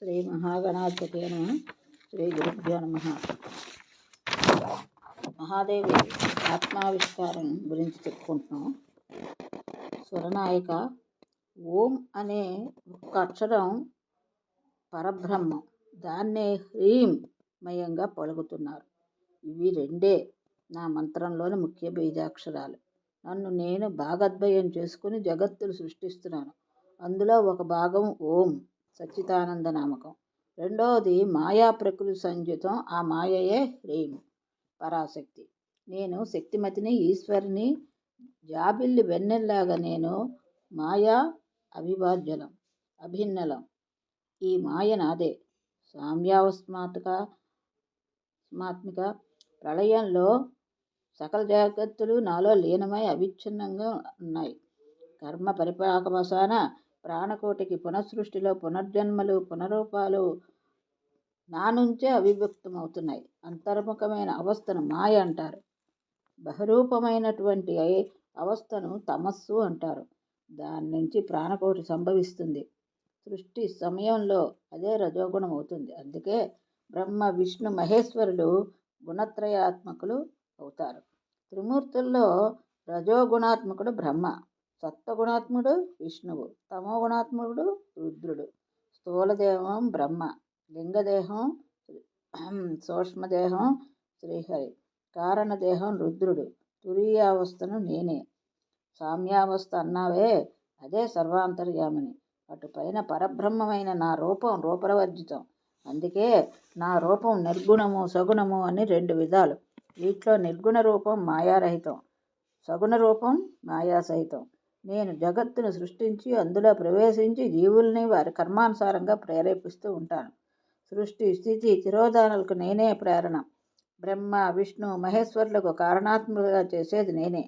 శ్రీ మహాగణాధిపతి నమః. శ్రీ గురుభ్యో నమః. మహాదేవి ఆత్మావిష్కారం గురించి చెప్పుకుంటున్నాం. స్వరనాయిక ఓం అనే ఒక్క అక్షరం పరబ్రహ్మం, దాన్నే హ్రీం మయంగా పలుకుతున్నారు. ఇవి రెండే నా మంత్రంలోని ముఖ్య బీజాక్షరాలు. నన్ను నేను భాగద్వయం చేసుకుని జగత్తులు సృష్టిస్తున్నాను. అందులో ఒక భాగం ఓం సచ్చిదానంద నామకం, రెండవది మాయా ప్రకృతి సంయుతం. ఆ మాయయే హ్రీం పరాశక్తి. నేను శక్తిమతిని, ఈశ్వరిని, జాబిల్లి వెన్నెల్లాగా నేను మాయా అవిభాజ్యం, అభిన్నలం. ఈ మాయ నాదే. సామ్యావస్మాత్మిక ప్రళయంలో సకల జగత్తులు నాలో లీనమై అవిచ్ఛిన్నంగా ఉన్నాయి. కర్మ పరిపాకవసాన ప్రాణకోటికి పునఃసృష్టిలో పునర్జన్మలు, పునరూపాలు నా నుంచే అవివ్యక్తమవుతున్నాయి. అంతర్ముఖమైన అవస్థను మాయ అంటారు. బహురూపమైనటువంటి అవస్థను తమస్సు అంటారు. దాని నుంచి ప్రాణకోటి సంభవిస్తుంది. సృష్టి సమయంలో అదే రజోగుణం అవుతుంది. అందుకే బ్రహ్మ, విష్ణు, మహేశ్వరులు గుణత్రయాత్మకులు అవుతారు. త్రిమూర్తుల్లో రజోగుణాత్మకుడు బ్రహ్మ, సత్వగుణాత్ముడు విష్ణువు, తమోగుణాత్ముడు రుద్రుడు. స్థూలదేహం బ్రహ్మ, లింగదేహం సూక్ష్మదేహం శ్రీహరి, కారణదేహం రుద్రుడు. తురీయావస్థను నేనే. సామ్యావస్థ అన్నావే, అదే సర్వాంతర్యామిని. అటుపైన పరబ్రహ్మమైన నా రూపం రూపవర్జితం. అందుకే నా రూపం నిర్గుణము, సగుణము అని రెండు విధాలు. వీటిలో నిర్గుణ రూపం మాయారహితం, సగుణ రూపం మాయాసహితం. నేను జగత్తును సృష్టించి అందులో ప్రవేశించి జీవుల్ని వారి కర్మానుసారంగా ప్రేరేపిస్తూ ఉంటాను. సృష్టి, స్థితి, తిరోధానాలకు నేనే ప్రేరణ. బ్రహ్మ, విష్ణు, మహేశ్వరులకు కారణాత్మకులుగా చేసేది నేనే.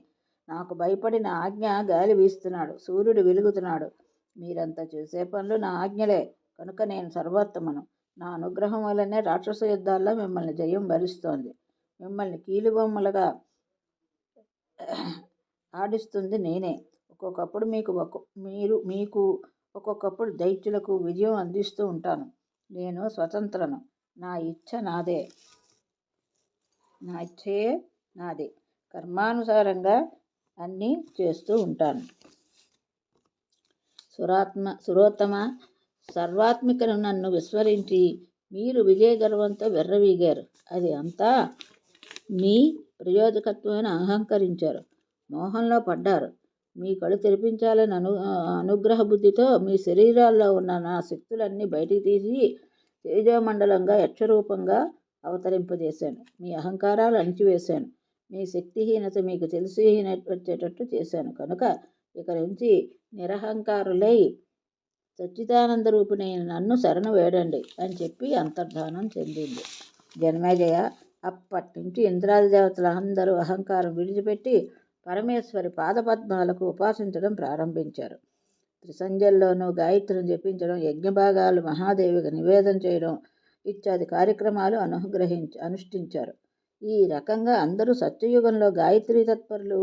నాకు భయపడిన ఆజ్ఞ గాలి వీస్తున్నాడు, సూర్యుడు వెలుగుతున్నాడు. మీరంతా చేసే పనులు నా ఆజ్ఞలే. కనుక నేను సర్వోత్తమను. నా అనుగ్రహం వల్లనే రాక్షస యుద్ధాల్లో మిమ్మల్ని జయం భరిస్తోంది. మిమ్మల్ని కీలుబొమ్మలుగా ఆడిస్తుంది నేనే. ఒక్కొక్కప్పుడు మీకు ఒక్కొక్కప్పుడు దైత్యులకు విజయం అందిస్తూ ఉంటాను. నేను స్వతంత్రను. నా ఇచ్ఛయే నాది. కర్మానుసారంగా అన్నీ చేస్తూ ఉంటాను. సురోత్తమ సర్వాత్మికను నన్ను విస్మరించి మీరు విజయ గర్వంతో వెర్రవీగారు. అది అంతా మీ ప్రయోజకత్వమైన అహంకరించారు. మోహంలో పడ్డారు. మీ కళ్ళు తెరిపించాలని అనుగ్రహ బుద్ధితో మీ శరీరాల్లో ఉన్న నా శక్తులన్నీ బయటికి తీసి తేజోమండలంగా యక్షరూపంగా అవతరింపజేశాను. మీ అహంకారాలు అణిచివేశాను. మీ శక్తిహీనత మీకు తెలిసి వచ్చేటట్టు చేశాను. కనుక ఇక నుంచి నిరహంకారులై సచ్చిదానంద రూపిణైన నన్ను శరణు వేడండి అని చెప్పి అంతర్ధానం చెందింది. జన్మేజయ అప్పటి నుంచి ఇంద్రాది దేవతలు అందరూ అహంకారం విడిచిపెట్టి పరమేశ్వరి పాదపద్మాలకు ఉపాసించడం ప్రారంభించారు. త్రిసంధ్యల్లోనూ గాయత్రిని జపించడం, యజ్ఞభాగాలు మహాదేవికి నివేదన చేయడం ఇత్యాది కార్యక్రమాలు అనుష్ఠించారు. ఈ రకంగా అందరూ సత్యయుగంలో గాయత్రీ తత్పరులు,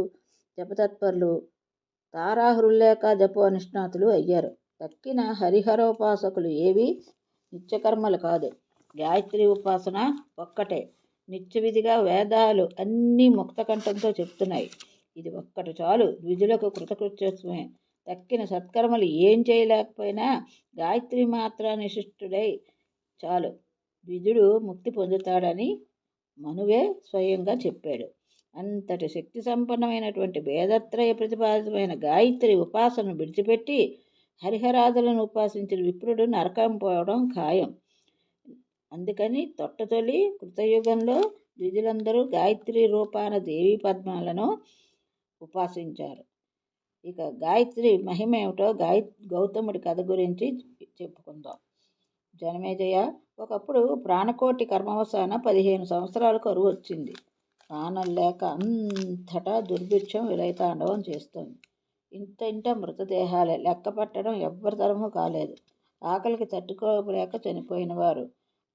జపతత్పరులు, తారాహృల్లేఖ జపో నిష్ణాతులు అయ్యారు. తక్కిన హరిహరోపాసకులు ఏవి నిత్యకర్మలు కాదు. గాయత్రి ఉపాసన ఒక్కటే నిత్యవిధిగా వేదాలు అన్నీ ముక్తకంఠంతో చెప్తున్నాయి. ఇది ఒక్కటి చాలు ద్విజులకు కృతకృత్యత్వమే. తక్కిన సత్కర్మలు ఏం చేయలేకపోయినా గాయత్రి మాత్రానిశిష్టుడై చాలు ద్విజుడు ముక్తి పొందుతాడని మనువే స్వయంగా చెప్పాడు. అంతటి శక్తి సంపన్నమైనటువంటి వేదత్రయ ప్రతిపాదితమైన గాయత్రి ఉపాసనను విడిచిపెట్టి హరిహరాదులను ఉపాసించిన విప్రుడు నరకం పోవడం ఖాయం. అందుకని తొట్టతొలి కృతయుగంలో ద్విజులందరూ గాయత్రి రూపాన దేవీ పద్మాలను ఉపాసించారు. ఇక గాయత్రి మహిమ ఏమిటో గౌతముడి కథ గురించి చెప్పుకుందాం. జనమేజయ ఒకప్పుడు ప్రాణకోటి కర్మవసాన 15 సంవత్సరాల కరువు వచ్చింది. ఆనం లేక అంతటా దుర్భిక్షం విలయతాండవం చేస్తోంది. ఇంత మృతదేహాలే, లెక్క పట్టడం ఎవ్వరి తరమూ కాలేదు. ఆకలికి తట్టుకోలేక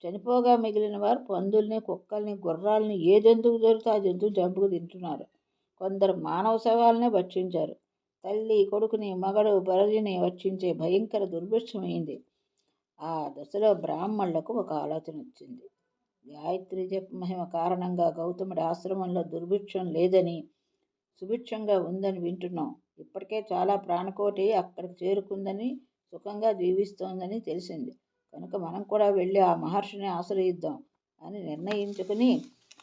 చనిపోగా మిగిలిన వారు పందుల్ని, కుక్కల్ని, గుర్రాలని, ఏ జంతువు దొరికితే ఆ జంతువు చంపుకు తింటున్నారు. కొందరు మానవ శవాలనే భక్షించారు. తల్లి, కొడుకుని, మగడు, భార్యని భక్షించే భయంకర దుర్భిక్షమైంది. ఆ దశలో బ్రాహ్మణులకు ఒక ఆలోచన వచ్చింది. గాయత్రి జప మహిమ కారణంగా గౌతముడి ఆశ్రమంలో దుర్భిక్షం లేదని, సుభిక్షంగా ఉందని వింటున్నాం. ఇప్పటికే చాలా ప్రాణకోటి అక్కడికి చేరుకుందని, సుఖంగా జీవిస్తోందని తెలిసింది. కనుక మనం కూడా వెళ్ళి ఆ మహర్షిని ఆశ్రయిద్దాం అని నిర్ణయించుకుని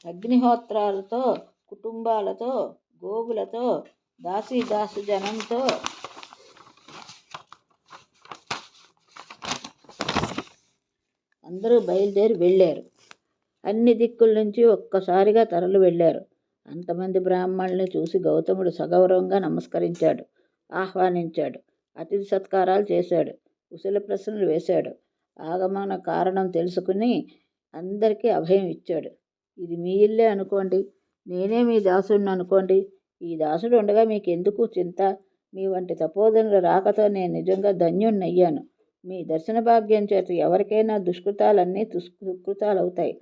అగ్నిహోత్రాలతో, కుటుంబాలతో, గోవులతో, దాసీ జనంతో అందరూ బయలుదేరి వెళ్ళారు. అన్ని దిక్కుల నుంచి ఒక్కసారిగా తరలి వెళ్ళారు. అంతమంది బ్రాహ్మణుల్ని చూసి గౌతముడు సగౌరవంగా నమస్కరించాడు, ఆహ్వానించాడు, అతిథి సత్కారాలు చేశాడు, కుశల ప్రశ్నలు వేశాడు. ఆగమన కారణం తెలుసుకుని అందరికీ అభయం ఇచ్చాడు. ఇది మీ ఇల్లే అనుకోండి, నేనే మీ దాసుడిని అనుకోండి. ఈ దాసుడు ఉండగా మీకెందుకు చింత? మీ వంటి తపోధనుల రాకతో నేను నిజంగా ధన్యుణ్ణయ్యాను. మీ దర్శన భాగ్యం చేత ఎవరికైనా దుష్కృతాలన్నీ సుకృతాలవుతాయి.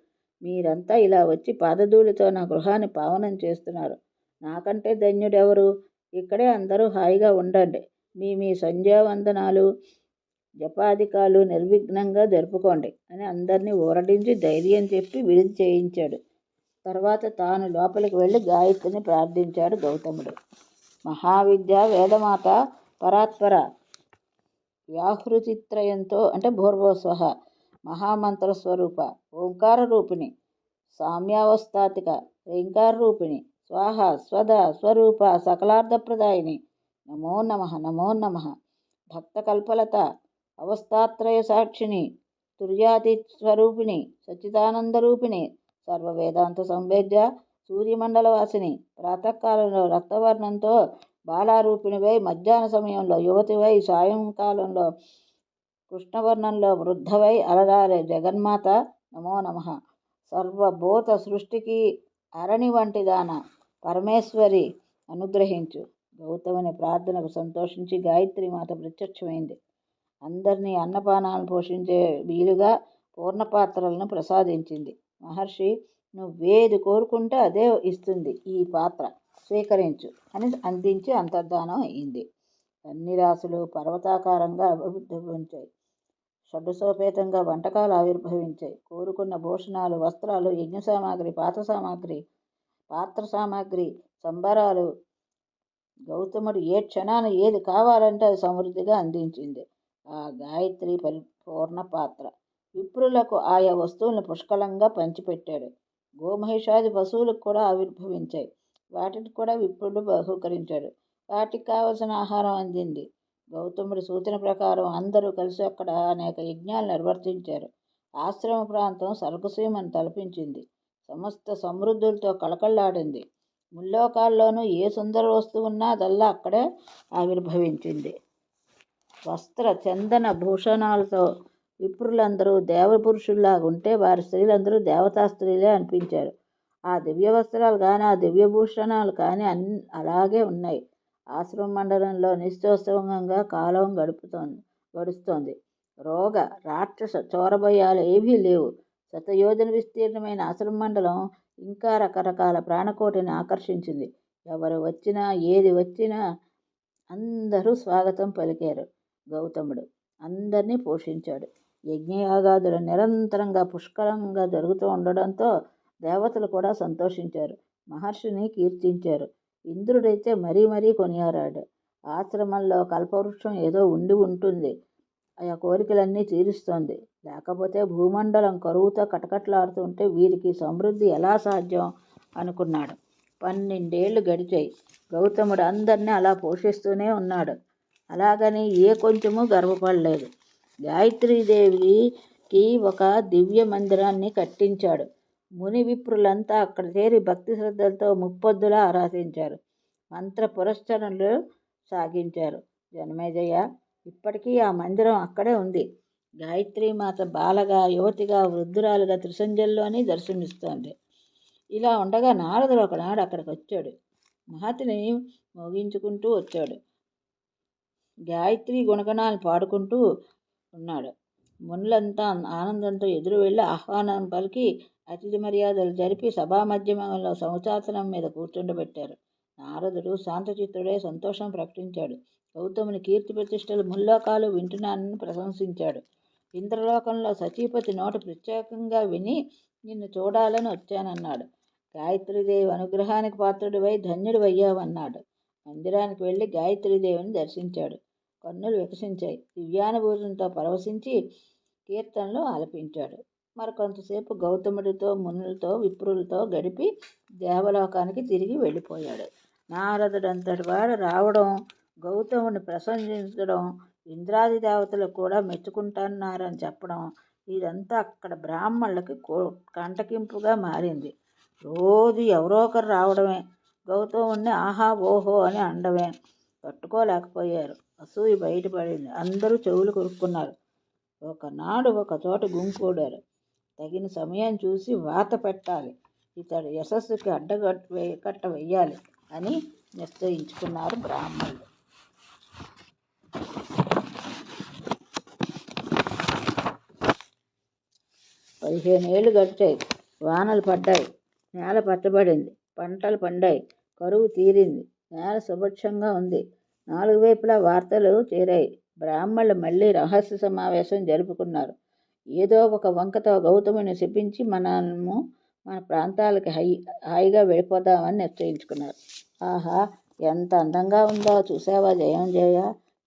మీరంతా ఇలా వచ్చి పాదధూళితో నా గృహాన్ని పావనం చేస్తున్నారు. నాకంటే ధన్యుడెవరు? ఇక్కడే అందరూ హాయిగా ఉండండి. మీ సంధ్యావందనాలు, జపాధికాలు నిర్విఘ్నంగా జరుపుకోండి అని అందరినీ ఊరడించి ధైర్యం చెప్పి విడిది చేయించాడు. తర్వాత తాను లోపలికి వెళ్ళి గాయత్రిని ప్రార్థించాడు గౌతముడు. మహావిద్య వేదమాత పరాత్పర వ్యాహృతిత్రయంతో అంటే భూర్భువస్వః మహామంత్ర స్వరూప ఓంకార రూపిణి సామ్యావస్థాతిక రేంకార రూపిణి స్వాహ స్వద స్వరూప సకలార్థప్రదాయిని నమో నమః నమో నమః. భక్తకల్పలత అవస్థాత్రయ సాక్షిణి తుర్యాతిస్వరూపిణి సచ్చిదానందరూపిణి సర్వవేదాంత సంవేద్య సూర్యమండలవాసిని ప్రాతకాలంలో రక్తవర్ణంతో బాలారూపిణివై, మధ్యాహ్న సమయంలో యువతివై, సాయంకాలంలో కృష్ణవర్ణంలో వృద్ధవై అలరారే జగన్మాత నమో నమః. సర్వభూత సృష్టికి అరణి వంటి దాన పరమేశ్వరి అనుగ్రహించు. గౌతముని ప్రార్థనకు సంతోషించి గాయత్రీమాత ప్రత్యక్షమైంది. అందరినీ అన్నపానాలను పోషించే వీలుగా పూర్ణపాత్రలను ప్రసాదించింది. మహర్షి, నువ్వేది కోరుకుంటే అదే ఇస్తుంది, ఈ పాత్ర స్వీకరించు అని అందించి అంతర్ధానం అయింది. అన్ని రాసులు పర్వతాకారంగా ఆవిర్భవించాయి. షడ్సోపేతంగా వంటకాలు ఆవిర్భవించాయి. కోరుకున్న భూషణాలు, వస్త్రాలు, యజ్ఞ సామాగ్రి, పాత్ర సామాగ్రి, సంబరాలు. గౌతముడు ఏ క్షణాన ఏది కావాలంటే అది సమృద్ధిగా అందించింది ఆ గాయత్రి పరిపూర్ణ పాత్ర. విప్రులకు ఆయా వస్తువులను పుష్కలంగా పంచిపెట్టాడు. గోమహిషాది పశువులకు కూడా ఆవిర్భవించాయి. వాటిని కూడా విప్రుడు బహూకరించాడు. వాటికి కావలసిన ఆహారం అందింది. గౌతముడి సూచన ప్రకారం అందరూ కలిసి అక్కడ అనేక యజ్ఞాలు నిర్వర్తించారు. ఆశ్రమ ప్రాంతం స్వర్గసీమను తలపించింది. సమస్త సమృద్ధులతో కళకళలాడింది. ముల్లోకాల్లోనూ ఏ సుందర వస్తువున్నా అదల్లా అక్కడే ఆవిర్భవించింది. వస్త్ర చందన భూషణాలతో విప్రులందరూ దేవపురుషుల్లాగుంటే వారి స్త్రీలందరూ దేవతా స్త్రీలే అనిపించారు. ఆ దివ్య వస్త్రాలు కానీ, ఆ దివ్య భూషణాలు కానీ అలాగే ఉన్నాయి. ఆశ్రమ మండలంలో నిశ్చోత్సవంగా కాలం గడుస్తోంది. రోగ రాక్షస చోరభయాలు ఏవీ లేవు. శతయోజన విస్తీర్ణమైన ఆశ్రమ మండలం ఇంకా రకరకాల ప్రాణకోటిని ఆకర్షించింది. ఎవరు వచ్చినా ఏది వచ్చినా అందరూ స్వాగతం పలికారు. గౌతముడు అందరినీ పోషించాడు. యజ్ఞయాగాదులు నిరంతరంగా పుష్కలంగా జరుగుతూ ఉండడంతో దేవతలు కూడా సంతోషించారు. మహర్షిని కీర్తించారు. ఇంద్రుడైతే మరీ మరీ కొనియాడాడు. ఆశ్రమంలో కల్పవృక్షం ఏదో ఉండి ఉంటుంది, ఆ కోరికలన్నీ తీరుస్తోంది. లేకపోతే భూమండలం కరువుతో కటకట్లాడుతుంటే వీరికి సమృద్ధి ఎలా సాధ్యం అనుకున్నాడు. 12 ఏళ్ళు గడిచాయి. గౌతముడు అందరినీ అలా పోషిస్తూనే ఉన్నాడు. అలాగని ఏ కొంచెము గర్వపడలేదు. గాయత్రీదేవికి ఒక దివ్య మందిరాన్ని కట్టించాడు. ముని విప్రులంతా అక్కడ చేరి భక్తి శ్రద్ధలతో ముప్పొద్దులా ఆరాధించారు. మంత్ర పురస్చరణలు సాగించారు. జనమేజయ, ఇప్పటికీ ఆ మందిరం అక్కడే ఉంది. గాయత్రీమాత బాలగా, యువతిగా, వృద్ధురాలుగా త్రిసంధ్యల్లోని దర్శనమిస్తోంది. ఇలా ఉండగా నారదుడు ఒకనాడు అక్కడికి వచ్చాడు. మహతిని మోగించుకుంటూ వచ్చాడు. గాయత్రి గుణగణాలు పాడుకుంటూ ఉన్నాడు. మునులంతా ఆనందంతో ఎదురు వెళ్ళి ఆహ్వానం పలికి అతిథి మర్యాదలు జరిపి సభామధ్యమంలో సముచాసనం మీద కూర్చుండబెట్టారు. నారదుడు శాంతచిత్తుడై సంతోషం ప్రకటించాడు. గౌతముని కీర్తి ప్రతిష్టలు ముల్లోకాలు వింటున్నానని ప్రశంసించాడు. ఇంద్రలోకంలో సచీపతి నోట ప్రత్యేకంగా విని నిన్ను చూడాలని వచ్చానన్నాడు. గాయత్రీదేవి అనుగ్రహానికి పాత్రుడివై ధన్యుడివయ్యావన్నాడు. మందిరానికి వెళ్ళి గాయత్రీదేవిని దర్శించాడు. కన్నులు వికసించాయి. దివ్యానుభూతంతో పరవశించి కీర్తనలు ఆలపించాడు. మరికొంతసేపు గౌతముడితో, మునులతో, విప్రులతో గడిపి దేవలోకానికి తిరిగి వెళ్ళిపోయాడు. నారదుడంతటి వాడు రావడం, గౌతముడిని ప్రశంసించడం, ఇంద్రాది దేవతలు కూడా మెచ్చుకుంటున్నారని చెప్పడం, ఇదంతా అక్కడ బ్రాహ్మణులకి కంటకింపుగా మారింది. రోజు ఎవరో ఒకరు రావడమే, గౌతముడిని ఆహా ఓహో అని అనడమే. తట్టుకోలేకపోయారు. అసూయ బయటపడింది. అందరూ చెవులు కొరుక్కున్నారు. ఒకనాడు ఒక చోట గుంకూడారు. తగిన సమయం చూసి వాత పెట్టాలి, ఇతడి యశస్సుకి అడ్డకట్ట వెయ్యాలి అని నిశ్చయించుకున్నారు బ్రాహ్మణులు. 15 ఏళ్ళు గడిచాయి. వానలు పడ్డాయి. నేల పచ్చబడింది. పంటలు పండాయి. కరువు తీరింది. నేల సుభిక్షంగా ఉంది. 4 వైపులా వార్తలు చేరాయి. బ్రాహ్మణులు మళ్ళీ రహస్య సమావేశం జరుపుకున్నారు. ఏదో ఒక వంకతో గౌతముని శపించి మనము మన ప్రాంతాలకి హాయిగా వెళ్ళిపోదామని నిశ్చయించుకున్నారు. ఆహా, ఎంత అందంగా ఉందో చూసావా జయంజయ?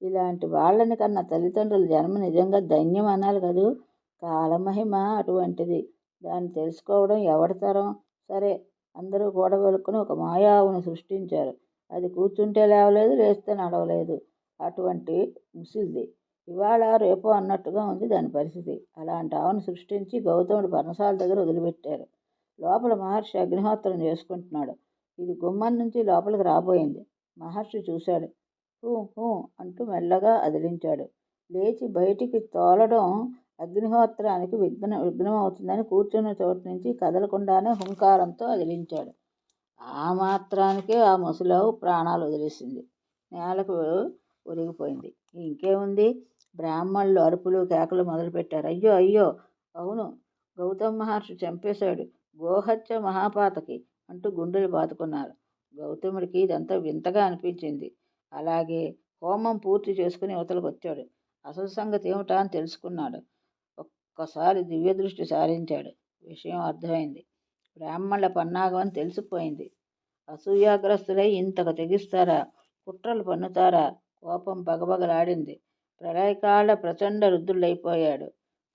ఇలాంటి వాళ్ళని కన్న తల్లిదండ్రుల జన్మ నిజంగా ధన్యం అనాలి కదూ. కాలమహిమ అటువంటిది. దాన్ని తెలుసుకోవడం ఎవడి తరం? సరే, అందరూ కూడబలుక్కుని ఒక మాయావును సృష్టించారు. అది కూర్చుంటే లేవలేదు, లేస్తే నడవలేదు. అటువంటి ముసిల్ది. ఇవాళ రేపో అన్నట్టుగా ఉంది దాని పరిస్థితి. అలాంటి ఆవును సృష్టించి గౌతముడు పర్ణశాల దగ్గర వదిలిపెట్టారు. లోపల మహర్షి అగ్నిహోత్రం చేసుకుంటున్నాడు. ఇది గుమ్మం నుంచి లోపలికి రాబోయింది. మహర్షి చూశాడు. హూ హూ అంటూ మెల్లగా అదిలించాడు. లేచి బయటికి తోలడం అగ్నిహోత్రానికి విఘ్నం అవుతుందని కూర్చున్న చోటు నుంచి కదలకుండానే హుంకారంతో అదిలించాడు. ఆ మాత్రానికే ఆ ముసలావు ప్రాణాలు వదిలేసింది. నేలకు ఒరిగిపోయింది. ఇంకేముంది? బ్రాహ్మణులు అరుపులు కేకలు మొదలుపెట్టారు. అయ్యో అయ్యో, అవును, గౌతమ మహర్షి చంపేశాడు, గోహత్య మహాపాతకి అంటూ గుండెలు బాదుకున్నారు. గౌతముడికి ఇదంతా వింతగా అనిపించింది. అలాగే హోమం పూర్తి చేసుకుని యువతలకు వచ్చాడు. అసలు సంగతి ఏమిటా అని తెలుసుకున్నాడు. ఒక్కసారి దివ్య దృష్టి సారించాడు. విషయం అర్థమైంది. బ్రాహ్మణుల పన్నాగం అని తెలిసిపోయింది. అసూయాగ్రస్తులై ఇంతకు తెగిస్తారా? కుట్రలు పన్నుతారా? కోపం పగబగలాడింది. ప్రళయకాల ప్రచండ రుద్రుడైపోయాడు.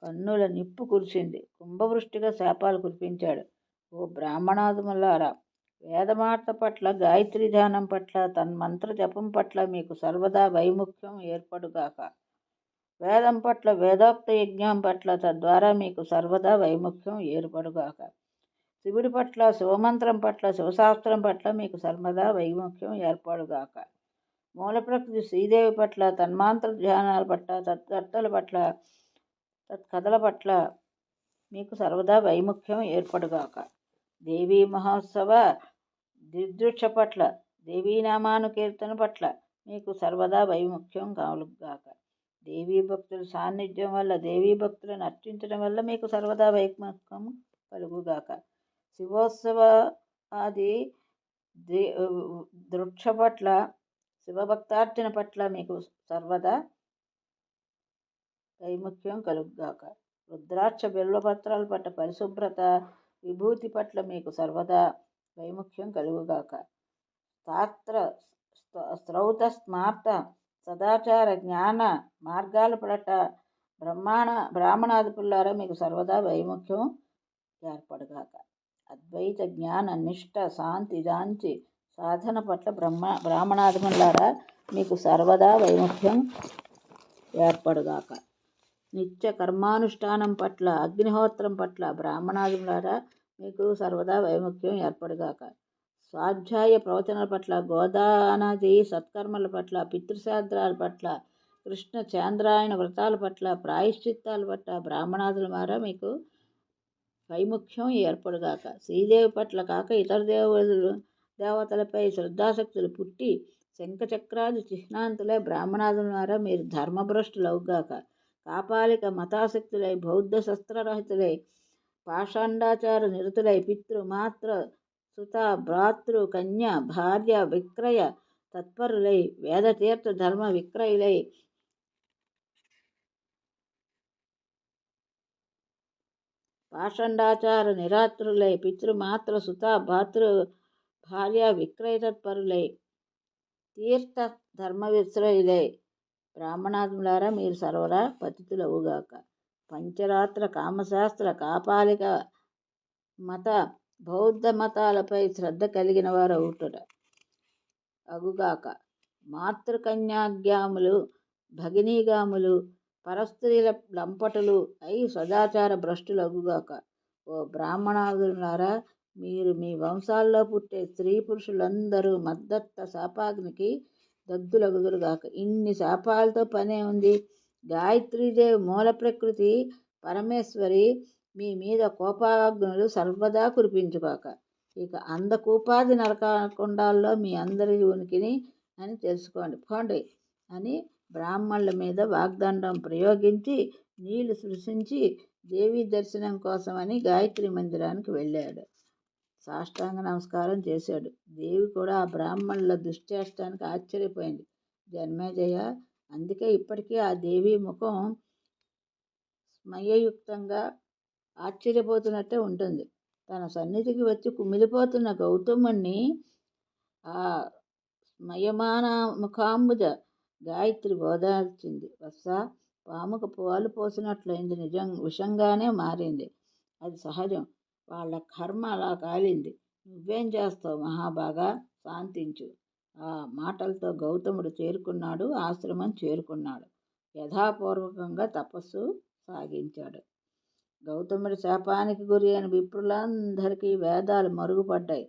కన్నుల నిప్పు కురిసింది. కుంభవృష్టిగా శాపాలు కురిపించాడు. ఓ బ్రాహ్మణాదుములారా, వేదమాత పట్ల, గాయత్రీ ధ్యానం పట్ల, తన్మంత్ర జపం పట్ల మీకు సర్వదా వైముఖ్యం ఏర్పడుగాక. వేదం పట్ల, వేదోక్త యజ్ఞం పట్ల, తద్వారా మీకు సర్వదా వైముఖ్యం ఏర్పడుగాక. శివుడి పట్ల, శివమంత్రం పట్ల, శివశాస్త్రం పట్ల మీకు సర్వదా వైముఖ్యం ఏర్పడుగాక. మూల ప్రకృతి శ్రీదేవి పట్ల, తన్మాంత్ర ధ్యానాల పట్ల, తత్కర్తల పట్ల, తత్కథల పట్ల మీకు సర్వదా వైముఖ్యం ఏర్పడుగాక. దేవీ మహోత్సవ దిదృక్ష పట్ల, దేవీనామానుకీర్తన పట్ల మీకు సర్వదా వైముఖ్యం కలుగుగాక. దేవీ భక్తుల సాన్నిధ్యం వల్ల, దేవీ భక్తులను అర్చించడం వల్ల మీకు సర్వదా వైముఖ్యం కలుగుగాక. శివోత్సవ ఆది దృక్ష పట్ల, శివభక్తార్చన పట్ల మీకు సర్వదా వైముఖ్యం కలుగుగాక. రుద్రాక్ష బిల్వపత్రాల పట్ల, పరిశుభ్రత విభూతి పట్ల మీకు సర్వదా వైముఖ్యం కలుగుగాక. శాస్త్ర శ్రౌత స్మార్త సదాచార జ్ఞాన మార్గాల పట్ల బ్రాహ్మణాదిపుల్లారా మీకు సర్వదా వైముఖ్యం ఏర్పడుగాక. అద్వైత జ్ఞాన నిష్ఠ శాంతి దాంచి సాధన పట్ల బ్రాహ్మణాదిములారా మీకు సర్వదా వైముఖ్యం ఏర్పడుగాక. నిత్య కర్మానుష్ఠానం పట్ల, అగ్నిహోత్రం పట్ల బ్రాహ్మణాదిములారా మీకు సర్వదా వైముఖ్యం ఏర్పడుగాక. స్వాధ్యాయ ప్రవచనాల పట్ల, గోదానాది సత్కర్మల పట్ల, పితృశాస్త్రాల పట్ల, కృష్ణ చాంద్రాయణ వ్రతాల పట్ల, ప్రాయశ్చిత్తాల పట్ల బ్రాహ్మణాదులారా మీకు వైముఖ్యం ఏర్పడుగాక. శ్రీదేవి పట్ల కాక ఇతర దేవతలపై శ్రద్ధాశక్తులు పుట్టి శంఖచక్రాది చిహ్నాంతులై బ్రాహ్మణాదులారా మీరు ధర్మభ్రష్టులవుగాక. కాపాలిక మతాసక్తులై, బౌద్ధ శస్త్రరహితులై, పాషాండాచార నిరతులై, పితృ మాతృ సుత భ్రాతృ కన్య భార్య విక్రయ తత్పరులై, వేదతీర్థ ధర్మ విక్రయులై, పాషండాచార నిరాత్రులై పితృమాతృ సుత భాతృ భార్య విక్రయతత్పరులై తీర్థ ధర్మవిశ్రయులై బ్రాహ్మణాదులారా మీరు సర్వరా పతితులవుగాక. పంచరాత్ర కామశాస్త్ర కాపాలిక మత బౌద్ధ మతాలపై శ్రద్ధ కలిగిన వారు అగుగాక. మాతృకన్యాగ్యాములు భగినీగాములు పరస్త్రీల లంపటులు అయి సదాచార భ్రష్టులగుగాక. ఓ బ్రాహ్మణాదులారా మీరు మీ వంశాల్లో పుట్టే స్త్రీ పురుషులందరూ మద్దత్త శాపాగ్నికి దగ్ధులగుదురుగాక. ఇన్ని శాపాలతో పనే ఉంది. గాయత్రీదేవి మూల ప్రకృతి పరమేశ్వరి మీ మీద కోపాగ్నులు సర్వదా కురిపించుగాక. ఇక అందకూపాది నరకకుండాల్లో మీ అందరి ఉనికిని అని తెలుసుకోండి పోండి అని బ్రాహ్మణుల మీద వాగ్దండం ప్రయోగించి నీళ్లు సృష్టించి దేవీ దర్శనం కోసమని గాయత్రి మందిరానికి వెళ్ళాడు. సాష్టాంగ నమస్కారం చేశాడు. దేవి కూడా ఆ బ్రాహ్మణుల దుశ్చేష్టానికి ఆశ్చర్యపోయింది. జన్మేజయ, అందుకే ఇప్పటికీ ఆ దేవి ముఖం స్మయయుక్తంగా ఆశ్చర్యపోతున్నట్టే ఉంటుంది. తన సన్నిధికి వచ్చి కుమిలిపోతున్న గౌతముణ్ణి ఆ స్మయమాన ముఖాంబుజ గాయత్రి బోధార్చింది. వత్సా, పాముకు పాలు పోసినట్లయింది. విషంగానే మారింది. అది సహజం. వాళ్ళ కర్మ అలా కాలింది. నువ్వేం చేస్తావు మహాబాగా, శాంతించు. ఆ మాటలతో గౌతముడు చేరుకున్నాడు. ఆశ్రమం చేరుకున్నాడు. యథాపూర్వకంగా తపస్సు సాగించాడు. గౌతముడి శాపానికి గురి అయిన విప్రులందరికీ వేదాలు మరుగుపడ్డాయి.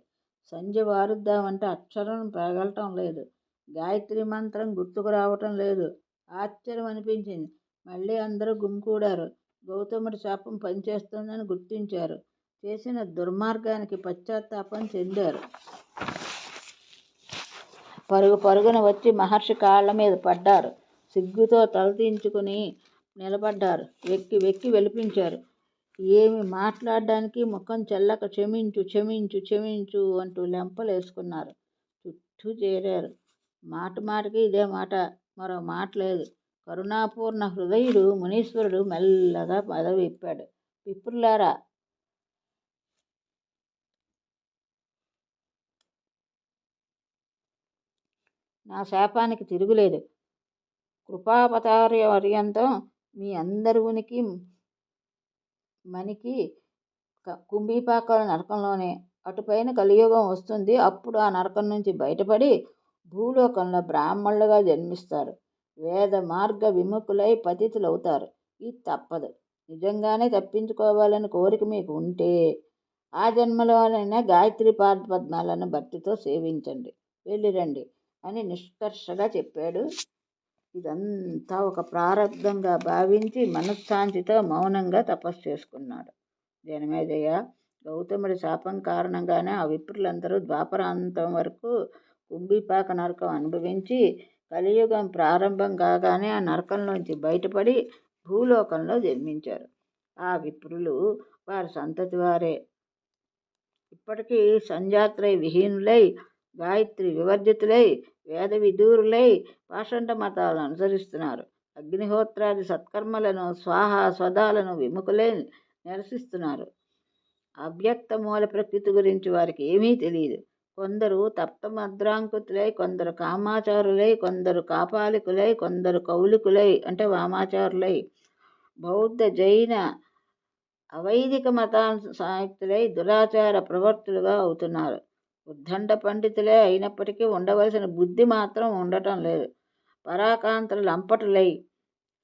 సంధ్య వారుద్దామంటే అక్షరం పెరగటం లేదు. గాయత్రి మంత్రం గుర్తుకు రావటం లేదు. ఆశ్చర్యం అనిపించింది. మళ్ళీ అందరూ గుమికూడారు. గౌతముడి శాపం పనిచేస్తుందని గుర్తించారు. చేసిన దుర్మార్గానికి పశ్చాత్తాపం చెందారు. పరుగు పరుగున వచ్చి మహర్షి కాళ్ల మీద పడ్డారు. సిగ్గుతో తలదించుకుని నిలబడ్డారు. వెక్కి వెక్కి వెలిపించారు. ఏమి మాట్లాడడానికి ముఖం చెల్లక క్షమించు క్షమించు క్షమించు అంటూ లెంపలేసుకున్నారు. చుట్టూ చేరారు. మాట మాటకి ఇదే మాట, మరో మాట లేదు. కరుణాపూర్ణ హృదయుడు మునీశ్వరుడు మెల్లగా పదవి విప్పాడు. విప్రులారా, నా శాపానికి తిరుగులేదు. కృపాపతార్యంతం మీ అందరి ఉనికి మనికి కుంభీపాకాల నరకంలోనే. అటుపైన కలియుగం వస్తుంది. అప్పుడు ఆ నరకం నుంచి బయటపడి భూలోకంలో బ్రాహ్మణులుగా జన్మిస్తారు. వేద మార్గ విముఖులై పతితులవుతారు. ఇది తప్పదు. నిజంగానే తప్పించుకోవాలని కోరిక మీకు ఉంటే ఆ జన్మలోనైనా గాయత్రి పాదపద్మాలను భక్తితో సేవించండి, వెళ్ళిరండి అని నిష్కర్షగా చెప్పాడు. ఇదంతా ఒక ప్రారబ్ధంగా భావించి మనశ్శాంతితో మౌనంగా తపస్సు చేసుకున్నాడు. జనమేజయ, గౌతముడి శాపం కారణంగానే ఆ విప్రులందరూ ద్వాపరాంతం వరకు కుంభీపాక నరకం అనుభవించి కలియుగం ప్రారంభం కాగానే ఆ నరకంలోంచి బయటపడి భూలోకంలో జన్మించారు. ఆ విప్రులు వారి సంతతి వారే. ఇప్పటికీ సంజాత్రై విహీనులై, గాయత్రి వివర్జితులై, వేద విదూరులై పాషండ మతాలను అనుసరిస్తున్నారు. అగ్నిహోత్రాది సత్కర్మలను స్వాహ స్వదాలను విముఖులై నిరసిస్తున్నారు. అవ్యక్త మూల ప్రకృతి గురించి వారికి ఏమీ తెలియదు. కొందరు తప్తమద్రాంకుతులై, కొందరు కామాచారులై, కొందరు కాపాలికులై, కొందరు కౌలికులై అంటే వామాచారులై, బౌద్ధ జైన అవైదిక మతానుసాయుక్తులై దురాచార ప్రవర్తులుగా అవుతున్నారు. ఉద్దండ పండితులే అయినప్పటికీ ఉండవలసిన బుద్ధి మాత్రం ఉండటం లేదు. పరాకాంతలు లంపటులై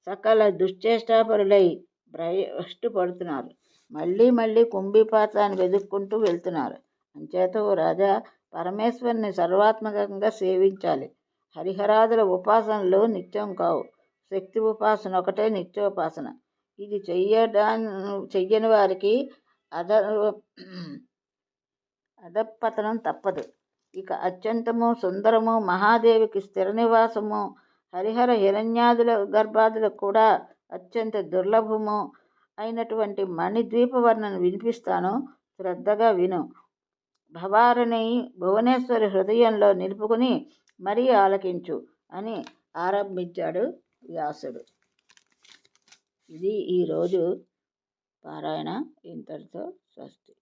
సకల దుశ్చేష్టాపరులై భ్రష్టు పడుతున్నారు. మళ్ళీ మళ్ళీ కుంభీపాతాన్ని వెతుక్కుంటూ వెళ్తున్నారు. అంచేత ఓ రాజా, పరమేశ్వరుని సర్వాత్మకంగా సేవించాలి. హరిహరాదుల ఉపాసనలు నిత్యం కావు. శక్తి ఉపాసన ఒకటే నిత్యోపాసన. ఇది చెయ్యని వారికి అధపతనం తప్పదు. ఇక అత్యంతము సుందరము, మహాదేవికి స్థిర నివాసము, హరిహర హిరణ్యాదుల గర్భాదులకు కూడా అత్యంత దుర్లభము అయినటువంటి మణిద్వీప వర్ణన వినిపిస్తాను, శ్రద్ధగా విను. భవారిని భువనేశ్వరి హృదయంలో నిలుపుకుని మరీ ఆలకించు అని ఆరంభించాడు వ్యాసుడు. ఇది ఈరోజు పారాయణ ఇంతటితో స్వస్తి.